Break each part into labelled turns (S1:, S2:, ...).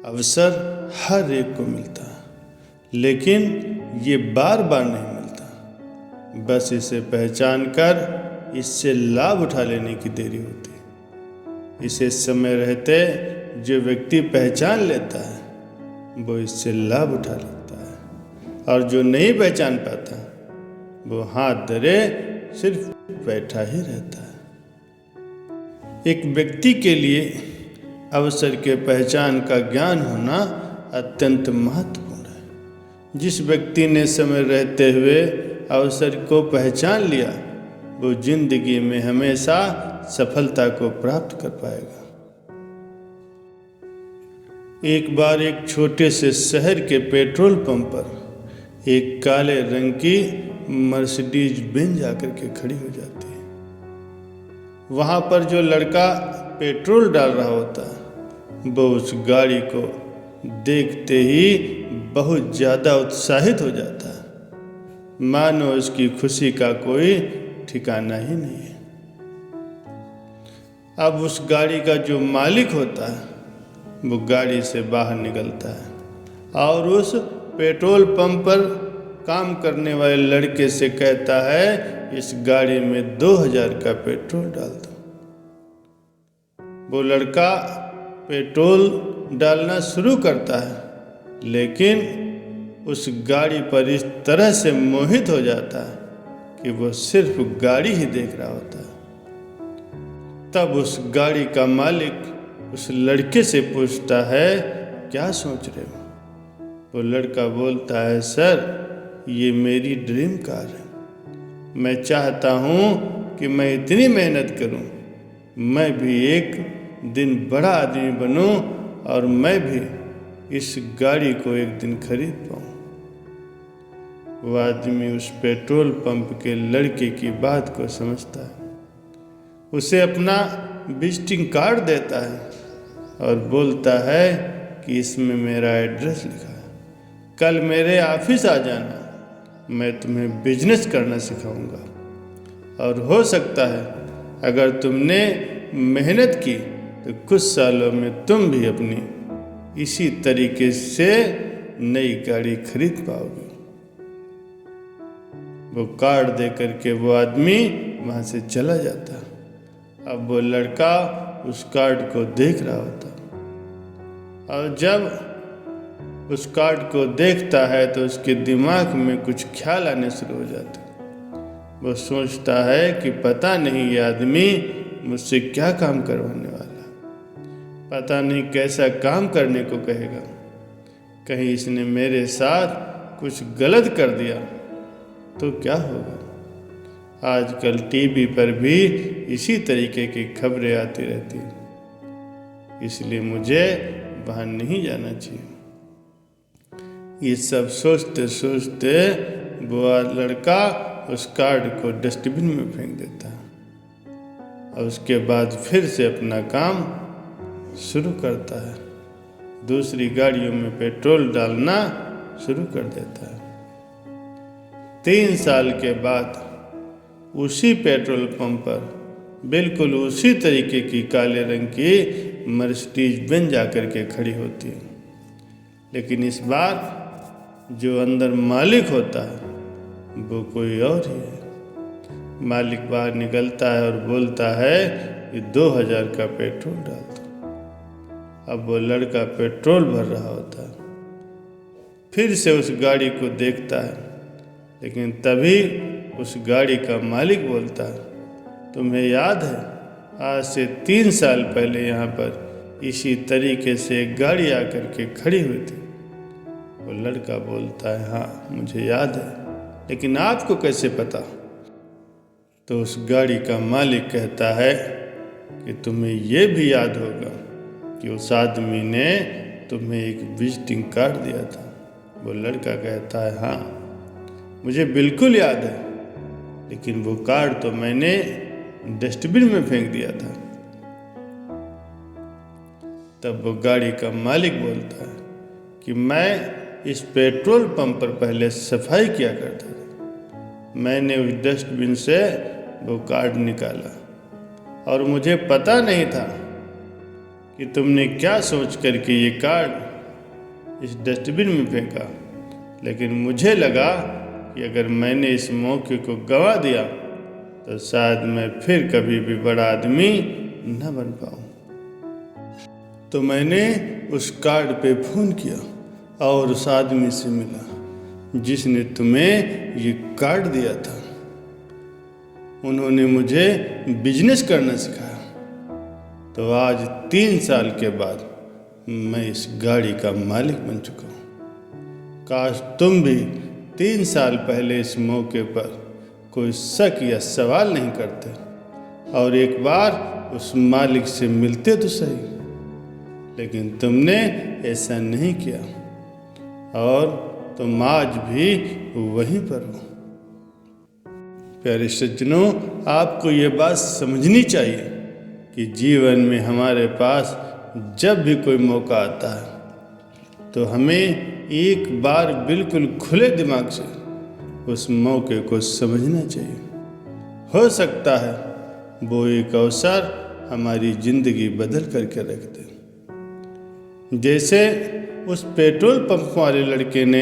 S1: अवसर हर एक को मिलता है, लेकिन ये बार बार नहीं मिलता। बस इसे पहचान कर इससे लाभ उठा लेने की देरी होती है। इसे समय रहते जो व्यक्ति पहचान लेता है वो इससे लाभ उठा लेता है, और जो नहीं पहचान पाता वो हाथ धरे सिर्फ बैठा ही रहता है। एक व्यक्ति के लिए अवसर के पहचान का ज्ञान होना अत्यंत महत्वपूर्ण है। जिस व्यक्ति ने समय रहते हुए अवसर को पहचान लिया वो जिंदगी में हमेशा सफलता को प्राप्त कर पाएगा। एक बार एक छोटे से शहर के पेट्रोल पंप पर एक काले रंग की मर्सिडीज बेंज आकर के खड़ी हो जाती है। वहाँ पर जो लड़का पेट्रोल डाल रहा होता है वो उस गाड़ी को देखते ही बहुत ज़्यादा उत्साहित हो जाता है, मानो उसकी खुशी का कोई ठिकाना ही नहीं है। अब उस गाड़ी का जो मालिक होता है वो गाड़ी से बाहर निकलता है और उस पेट्रोल पंप पर काम करने वाले लड़के से कहता है, इस गाड़ी में 2000 का पेट्रोल डाल दो। वो लड़का पेट्रोल डालना शुरू करता है, लेकिन उस गाड़ी पर इस तरह से मोहित हो जाता है कि वो सिर्फ गाड़ी ही देख रहा होता है। तब उस गाड़ी का मालिक उस लड़के से पूछता है, क्या सोच रहे हो? वो लड़का बोलता है, सर ये मेरी ड्रीम कार है। मैं चाहता हूँ कि मैं इतनी मेहनत करूँ, मैं भी एक दिन बड़ा आदमी बनूं और मैं भी इस गाड़ी को एक दिन खरीद पाऊं। वो आदमी उस पेट्रोल पंप के लड़के की बात को समझता है, उसे अपना विजिटिंग कार्ड देता है और बोलता है कि इसमें मेरा एड्रेस लिखा है, कल मेरे ऑफिस आ जाना, मैं तुम्हें बिजनेस करना सिखाऊंगा, और हो सकता है अगर तुमने मेहनत की तो कुछ सालों में तुम भी अपनी इसी तरीके से नई गाड़ी खरीद पाओगे। वो कार्ड दे करके वो आदमी वहाँ से चला जाता। अब वो लड़का उस कार्ड को देख रहा होता, और जब उस कार्ड को देखता है तो उसके दिमाग में कुछ ख्याल आने शुरू हो जाते। वो सोचता है कि पता नहीं ये आदमी मुझसे क्या काम करवाने वाला, पता नहीं कैसा काम करने को कहेगा, कहीं इसने मेरे साथ कुछ गलत कर दिया तो क्या होगा। आजकल टीवी पर भी इसी तरीके की खबरें आती रहती, इसलिए मुझे वहाँ नहीं जाना चाहिए। ये सब सोचते सोचते वो लड़का उस कार्ड को डस्टबिन में फेंक देता है और उसके बाद फिर से अपना काम शुरू करता है, दूसरी गाड़ियों में पेट्रोल डालना शुरू कर देता है। 3 साल के बाद उसी पेट्रोल पंप पर बिल्कुल उसी तरीके की काले रंग की मर्सिडीज बेंज आकर के खड़ी होती है, लेकिन इस बार जो अंदर मालिक होता है वो कोई और ही है। मालिक बाहर निकलता है और बोलता है कि 2000 का पेट्रोल डाल दो। अब वो लड़का पेट्रोल भर रहा होता है, फिर से उस गाड़ी को देखता है, लेकिन तभी उस गाड़ी का मालिक बोलता है, तुम्हें याद है आज से 3 साल पहले यहाँ पर इसी तरीके से एक गाड़ी आकर के खड़ी हुई थी? वो लड़का बोलता है, हाँ मुझे याद है, लेकिन आपको कैसे पता? तो उस गाड़ी का मालिक कहता है कि तुम्हें ये भी याद होगा कि उस आदमी ने तुम्हें एक विजिटिंग कार्ड दिया था। वो लड़का कहता है, हाँ मुझे बिल्कुल याद है, लेकिन वो कार्ड तो मैंने डस्टबिन में फेंक दिया था। तब वो गाड़ी का मालिक बोलता है कि मैं इस पेट्रोल पंप पर पहले सफाई किया करता था, मैंने उस डस्टबिन से वो कार्ड निकाला और मुझे पता नहीं था कि तुमने क्या सोच करके ये कार्ड इस डस्टबिन में फेंका, लेकिन मुझे लगा कि अगर मैंने इस मौके को गंवा दिया तो शायद मैं फिर कभी भी बड़ा आदमी न बन पाऊँ। तो मैंने उस कार्ड पे फ़ोन किया और उस आदमी से मिला जिसने तुम्हें ये कार्ड दिया था। उन्होंने मुझे बिजनेस करना सिखाया। तो आज 3 साल के बाद मैं इस गाड़ी का मालिक बन चुका हूँ। काश तुम भी 3 साल पहले इस मौके पर कोई शक या सवाल नहीं करते और एक बार उस मालिक से मिलते तो सही, लेकिन तुमने ऐसा नहीं किया और तुम आज भी वहीं पर हो। प्यारे सज्जनों, आपको ये बात समझनी चाहिए कि जीवन में हमारे पास जब भी कोई मौका आता है तो हमें एक बार बिल्कुल खुले दिमाग से उस मौके को समझना चाहिए। हो सकता है वो एक अवसर हमारी ज़िंदगी बदल करके रख दे। जैसे उस पेट्रोल पंप वाले लड़के ने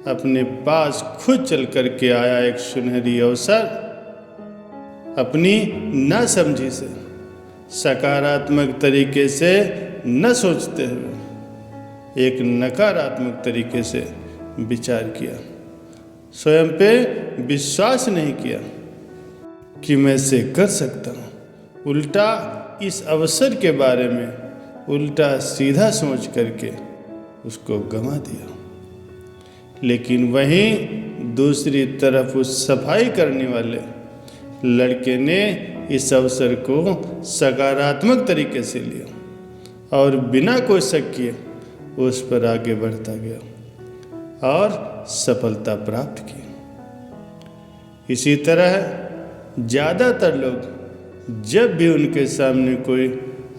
S1: अपने पास खुद चल कर के आया एक सुनहरी अवसर अपनी नासमझी से, सकारात्मक तरीके से न सोचते हुए एक नकारात्मक तरीके से विचार किया, स्वयं पे विश्वास नहीं किया कि मैं इसे कर सकता हूँ, उल्टा इस अवसर के बारे में उल्टा सीधा सोच करके उसको गंवा दिया। लेकिन वहीं दूसरी तरफ उस सफाई करने वाले लड़के ने इस अवसर को सकारात्मक तरीके से लिया और बिना कोई शक किए उस पर आगे बढ़ता गया और सफलता प्राप्त की। इसी तरह ज़्यादातर लोग जब भी उनके सामने कोई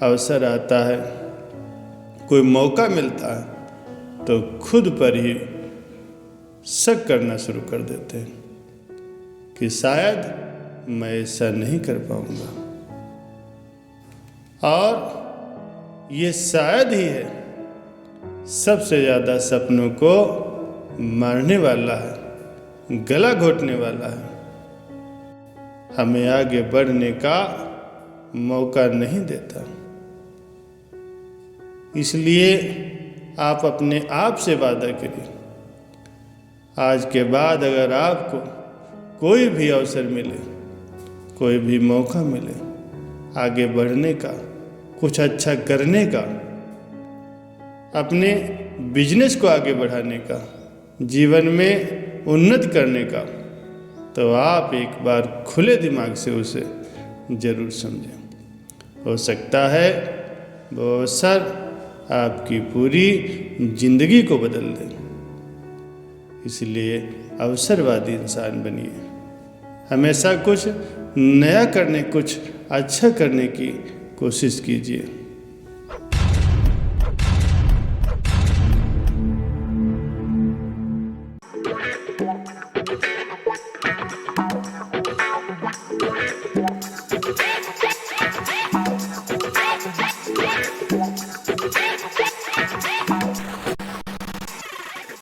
S1: अवसर आता है, कोई मौका मिलता है, तो खुद पर ही शक करना शुरू कर देते हैं कि शायद मैं ऐसा नहीं कर पाऊंगा। और ये शायद ही है सबसे ज़्यादा सपनों को मारने वाला है, गला घोटने वाला है, हमें आगे बढ़ने का मौका नहीं देता। इसलिए आप अपने आप से वादा करिए, आज के बाद अगर आपको कोई भी अवसर मिले, कोई भी मौका मिले आगे बढ़ने का, कुछ अच्छा करने का, अपने बिजनेस को आगे बढ़ाने का, जीवन में उन्नति करने का, तो आप एक बार खुले दिमाग से उसे ज़रूर समझें। हो सकता है वो अवसर आपकी पूरी जिंदगी को बदल दे। इसलिए अवसरवादी इंसान बनिए, हमेशा कुछ नया करने, कुछ अच्छा करने की कोशिश कीजिए।